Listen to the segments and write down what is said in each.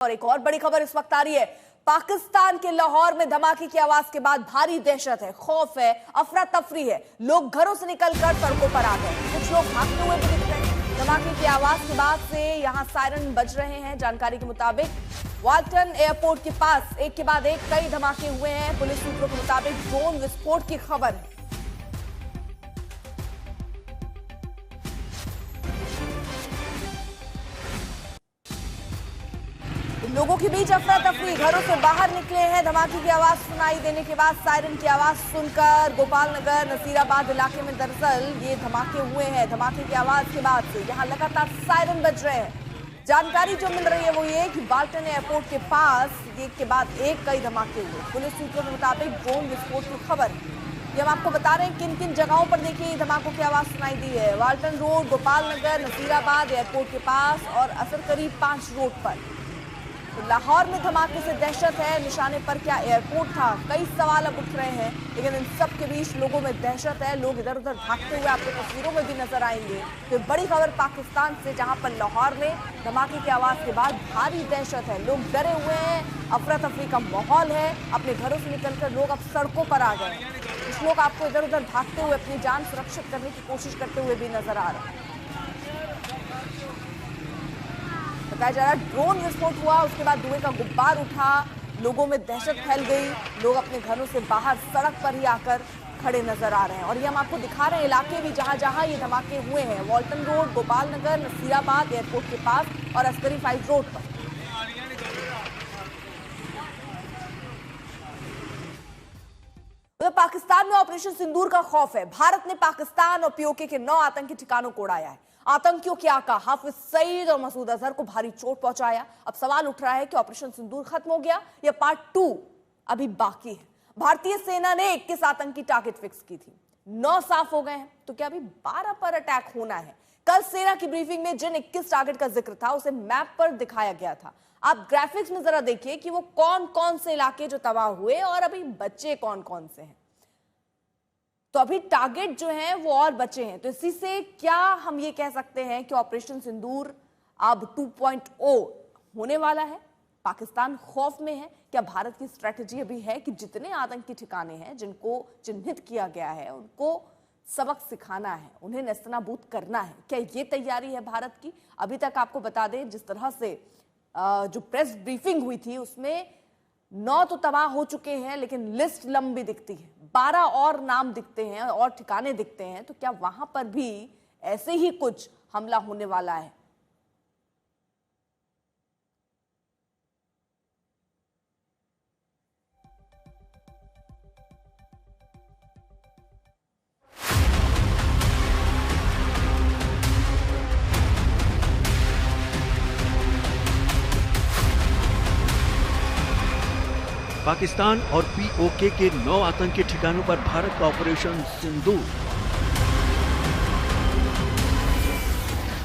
और एक और बड़ी खबर इस वक्त आ रही है। पाकिस्तान के लाहौर में धमाके की आवाज के बाद भारी दहशत है, खौफ है, अफरा तफरी है। लोग घरों से निकलकर सड़कों पर आ गए, कुछ लोग भागते हुए भी दिख रहे हैं। धमाके की आवाज के बाद से यहां सायरन बज रहे हैं। जानकारी के मुताबिक वाल्टन एयरपोर्ट के पास एक के बाद एक कई धमाके हुए हैं। पुलिस सूत्रों के मुताबिक ड्रोन विस्फोट की खबर है। लोगों के बीच अफरा तफरी, घरों से बाहर निकले हैं। धमाके की आवाज सुनाई देने के बाद सायरन की आवाज सुनकर गोपाल नगर नसीराबाद इलाके में दरअसल ये धमाके हुए हैं। धमाके की आवाज के बाद से यहां लगातार सायरन बज रहे हैं। जानकारी जो मिल रही है वो ये कि वाल्टन एयरपोर्ट के पास एक के बाद एक कई धमाके हुए। पुलिस सूत्रों के मुताबिक ड्रोन विस्फोट की खबर है। ये हम आपको बता रहे हैं किन किन जगहों पर देखिए धमाकों की आवाज सुनाई दी है। वाल्टन रोड, गोपाल नगर, नसीराबाद एयरपोर्ट के पास और असर करीब 5 रोड पर। तो लाहौर में धमाके से दहशत है। निशाने पर क्या एयरपोर्ट था? कई सवाल अब उठ रहे हैं, लेकिन इन सब के बीच लोगों में दहशत है। लोग इधर उधर भागते हुए आपको तस्वीरों में भी नजर आएंगे। तो बड़ी खबर पाकिस्तान से, जहां पर लाहौर में धमाके की आवाज के बाद भारी दहशत है। लोग डरे हुए हैं, अफरा तफरी का माहौल है। अपने घरों से निकलकर लोग अब सड़कों पर आ गए हैं। कुछ लोग आपको इधर उधर भागते हुए अपनी जान सुरक्षित करने की कोशिश करते हुए भी नजर आ रहे हैं। बताया जा रहा है ड्रोन विस्फोट हुआ, उसके बाद धुएं का गुब्बार उठा, लोगों में दहशत फैल गई। लोग अपने घरों से बाहर सड़क पर ही आकर खड़े नजर आ रहे हैं। और ये हम आपको दिखा रहे हैं इलाके भी जहां जहां ये धमाके हुए हैं। वाल्टन रोड, गोपाल नगर, नसीराबाद एयरपोर्ट के पास और अस्करी 5 रोड पर। तो पाकिस्तान में ऑपरेशन सिंदूर का खौफ है। भारत ने पाकिस्तान और पीओके के 9 आतंकी ठिकानों को उड़ाया है। आतंकियों के आका हाफिज सईद और मसूद अजहर को भारी चोट पहुंचाया। अब सवाल उठ रहा है कि ऑपरेशन सिंदूर खत्म हो गया या पार्ट 2 अभी बाकी है। भारतीय सेना ने 21 आतंकी टारगेट फिक्स की थी, 9 साफ हो गए हैं। तो क्या अभी 12 पर अटैक होना है? कल सेना की ब्रीफिंग में जिन 21 टारगेट का जिक्र था उसे मैप पर दिखाया गया था। आप ग्राफिक्स में जरा देखिए कि वो कौन कौन से इलाके जो तबाह हुए और अभी बच्चे कौन कौन से हैं। तो अभी टारगेट जो हैं वो और बचे हैं। तो इसी से क्या हम ये कह सकते हैं कि ऑपरेशन सिंदूर अब 2.0 होने वाला है? पाकिस्तान खौफ में है। क्या भारत की स्ट्रेटजी अभी है कि जितने आतंकी ठिकाने हैं जिनको चिन्हित किया गया है उनको सबक सिखाना है, उन्हें नेस्तनाबूद करना है? क्या ये तैयारी है भारत की? अभी तक आपको बता दें जिस तरह से जो प्रेस ब्रीफिंग हुई थी उसमें 9 तो तबाह हो चुके हैं, लेकिन लिस्ट लंबी दिखती है। 12 और नाम दिखते हैं और ठिकाने दिखते हैं। तो क्या वहां पर भी ऐसे ही कुछ हमला होने वाला है? पाकिस्तान और पीओके के 9 आतंकी ठिकानों पर भारत का ऑपरेशन सिंदूर।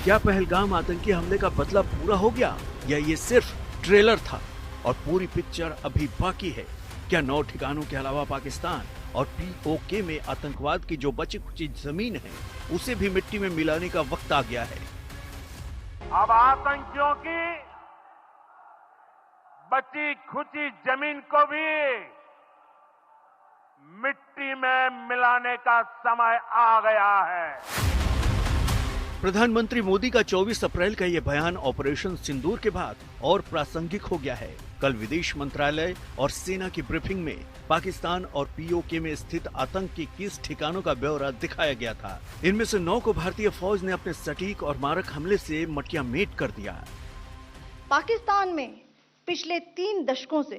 क्या पहलगाम आतंकी हमले का बदला पूरा हो गया या ये सिर्फ ट्रेलर था और पूरी पिक्चर अभी बाकी है? क्या 9 ठिकानों के अलावा पाकिस्तान और पीओके में आतंकवाद की जो बची खुची जमीन है उसे भी मिट्टी में मिलाने का वक्त आ गया है? अब आतंकियों की बची खुची जमीन को भी मिट्टी में मिलाने का समय आ गया है। प्रधानमंत्री मोदी का 24 अप्रैल का ये बयान ऑपरेशन सिंदूर के बाद और प्रासंगिक हो गया है। कल विदेश मंत्रालय और सेना की ब्रीफिंग में पाकिस्तान और पीओके में स्थित आतंक के 21 ठिकानों का ब्यौरा दिखाया गया था। इनमें से 9 को भारतीय फौज ने अपने सटीक और मारक हमले से मटिया मेट कर दिया। पाकिस्तान में पिछले 3 दशकों से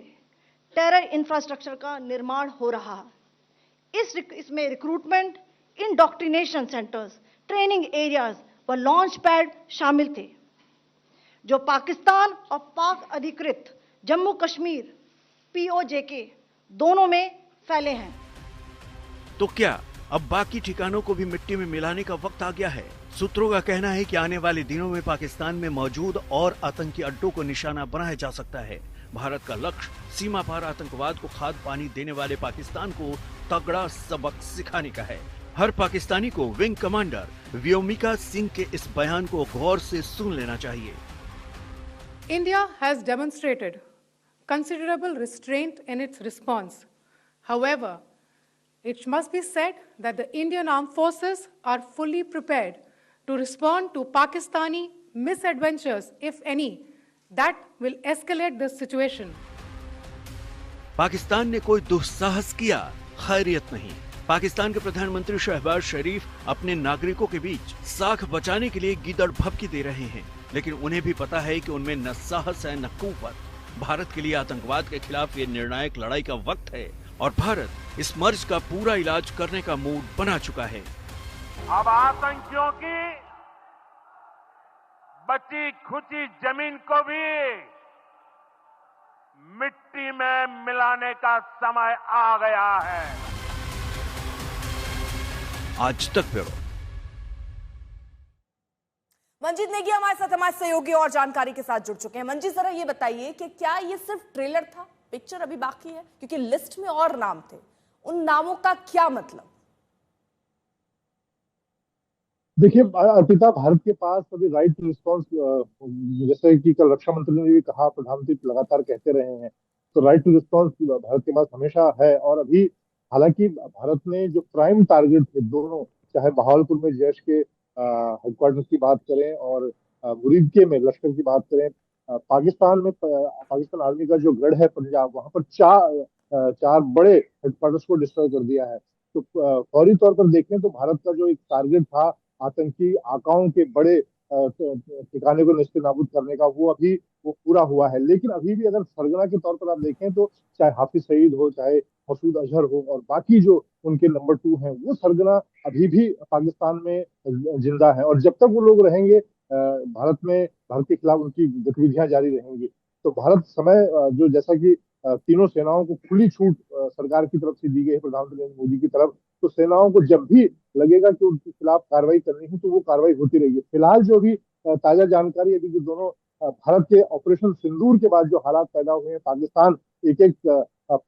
टेरर इंफ्रास्ट्रक्चर का निर्माण हो रहा है। इसमें recruitment, indoctrination centres, training areas व लॉन्च पैड शामिल थे, जो पाकिस्तान और पाक अधिकृत जम्मू कश्मीर पीओजेके दोनों में फैले हैं। तो क्या अब बाकी ठिकानों को भी मिट्टी में मिलाने का वक्त आ गया है? सूत्रों का कहना है कि आने वाले दिनों में पाकिस्तान में मौजूद और आतंकी अड्डों को निशाना बनाया जा सकता है। भारत का लक्ष्य सीमा पार आतंकवाद को खाद पानी देने वाले पाकिस्तान को तगड़ा सबक सिखाने का है। हर पाकिस्तानी को विंग कमांडर व्योमिका सिंह के इस बयान को गौर से सुन लेना चाहिए। India has demonstrated considerable restraint in its response. However, it must be said that the Indian armed forces are fully prepared to respond to Pakistani misadventures, if any, that will escalate the situation. Pakistan ने कोई दुस्साहस किया, खैरियत नहीं। पाकिस्तान के प्रधानमंत्री शहबाज शरीफ अपने नागरिकों के बीच साख बचाने के लिए गीदड़ भभकी दे रहे हैं, लेकिन उन्हें भी पता है कि उनमें न साहस है न कुव्वत। भारत के लिए आतंकवाद के खिलाफ ये निर्णायक लड़ाई का वक्त है और भारत इस मर्ज का पूरा इलाज करने का मूड बना चुका है। अब आतंकियों की बची खुची जमीन को भी मिट्टी में मिलाने का समय आ गया है। आज तक ब्यूरो। मंजीत नेगी हमारे साथ हमारे सहयोगी और जानकारी के साथ जुड़ चुके हैं। मंजीत जरा ये बताइए कि क्या ये सिर्फ ट्रेलर था, पिक्चर अभी बाकी है? क्योंकि लिस्ट में और नाम थे, उन नामों का क्या मतलब? देखिए अर्पिता, भारत के पास अभी राइट टू रिस्पॉन्स, जैसे कि कल रक्षा मंत्री ने भी कहा, प्रधानमंत्री लगातार कहते रहे हैं, तो राइट टू रिस्पॉन्स भारत के पास हमेशा है। और अभी हालांकि भारत ने जो प्राइम टारगेट थे दोनों, चाहे बहावलपुर में जैश के हेडक्वार्टर की बात करें और मुरीदके में लश्कर की बात करें, पाकिस्तान में पाकिस्तान आर्मी का जो गढ़ है पंजाब, वहां पर चार बड़े हेडक्वार्टर्स को डिस्ट्रॉय कर दिया है। तो फौरी तौर पर देखें तो भारत का जो एक टारगेट था आतंकी आकाओं के बड़े ठिकाने को नेस्तनाबूद करने का, वो पूरा हुआ है। लेकिन अभी भी अगर सरगना के तौर पर आप देखें तो चाहे हाफिज सईद हो, चाहे मसूद अजहर हो और बाकी जो उनके नंबर 2 हैं, वो सरगना अभी भी पाकिस्तान में जिंदा है। और जब तक वो लोग रहेंगे भारत के खिलाफ उनकी गतिविधियां जारी रहेंगी। तो भारत जो जैसा कि तीनों सेनाओं को खुली छूट सरकार की तरफ से दी गई है, प्रधानमंत्री मोदी की तरफ, तो सेनाओं को जब भी लगेगा कि उनके खिलाफ कार्रवाई करनी है तो वो कार्रवाई होती रहेगी। फिलहाल जो भी ताजा जानकारी अभी जो दोनों भारत के ऑपरेशन सिंदूर के बाद जो हालात पैदा हुए हैं, पाकिस्तान एक एक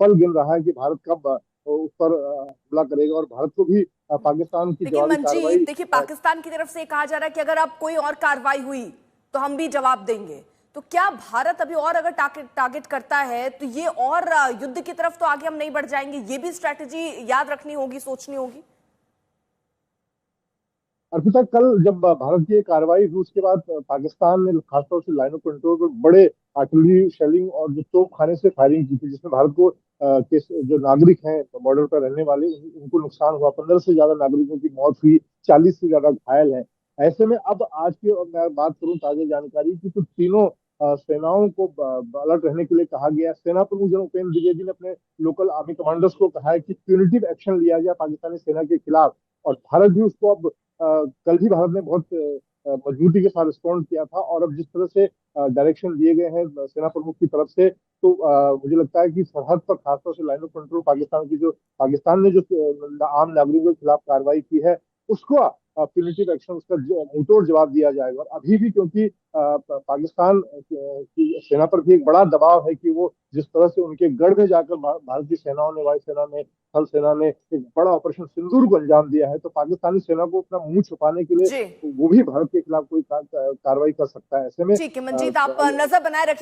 पल गिन रहा है कि भारत कब उस पर हमला करेगा और भारत को भी पाकिस्तान की जवाबी कार्रवाई। देखिए, पाकिस्तान की तरफ से कहा जा रहा है कि अगर अब कोई और कार्रवाई हुई तो हम भी जवाब देंगे। तो क्या भारत अभी और अगर टारगेट करता है तो ये और युद्ध की तरफ तो आगे हम नहीं बढ़ जाएंगे? ये भी स्ट्रैटेजी याद रखनी होगी, सोचनी होगी। अर्पिता, कल जब भारत की कार्रवाई हुई उसके बाद पाकिस्तान ने खासतौर से लाइन ऑफ कंट्रोल पर बड़े आर्टिलरी शेलिंग और जो तोपखाने से फायरिंग की थी, जिसमें भारत को के जो नागरिक हैं बॉर्डर पर रहने वाले उनको नुकसान हुआ। 15 से ज्यादा नागरिकों की मौत हुई, 40 से ज्यादा घायल हैं। ऐसे में अब आज की मैं बात करूं ताजा जानकारी की, तो तीनों सेनाओं को अलर्ट रहने के लिए कहा गया। सेना प्रमुख जनरल उपेंद्र द्विवेदी ने अपने लोकल आर्मी कमांडर्स को कहा है कि प्यूनिटिव एक्शन लिया जाए पाकिस्तानी सेना के खिलाफ। और भारत भी उसको अब कल भी भारत ने बहुत मजबूती के साथ रिस्पॉन्ड किया था। और अब जिस तरह से डायरेक्शन दिए गए हैं सेना प्रमुख की तरफ से, तो मुझे लगता है कि सरहद पर खासतौर से लाइन ऑफ कंट्रोल पाकिस्तान ने जो आम नागरिकों के खिलाफ कार्रवाई की है उसको प्यूनिटिव एक्शन, उसका मुंहतोड़ जवाब दिया जाएगा। और अभी भी क्योंकि पाकिस्तान की सेना पर भी एक बड़ा दबाव है कि वो जिस तरह से उनके गढ़ में जाकर भारत की सेनाओं ने, वायुसेना ने, थल सेना ने एक बड़ा ऑपरेशन सिंदूर को अंजाम दिया है, तो पाकिस्तानी सेना को अपना मुंह छुपाने के लिए वो भी भारत के खिलाफ कोई कार्रवाई कर सकता है। ऐसे में ठीक है मंजीत, आप नजर बनाए रखिए।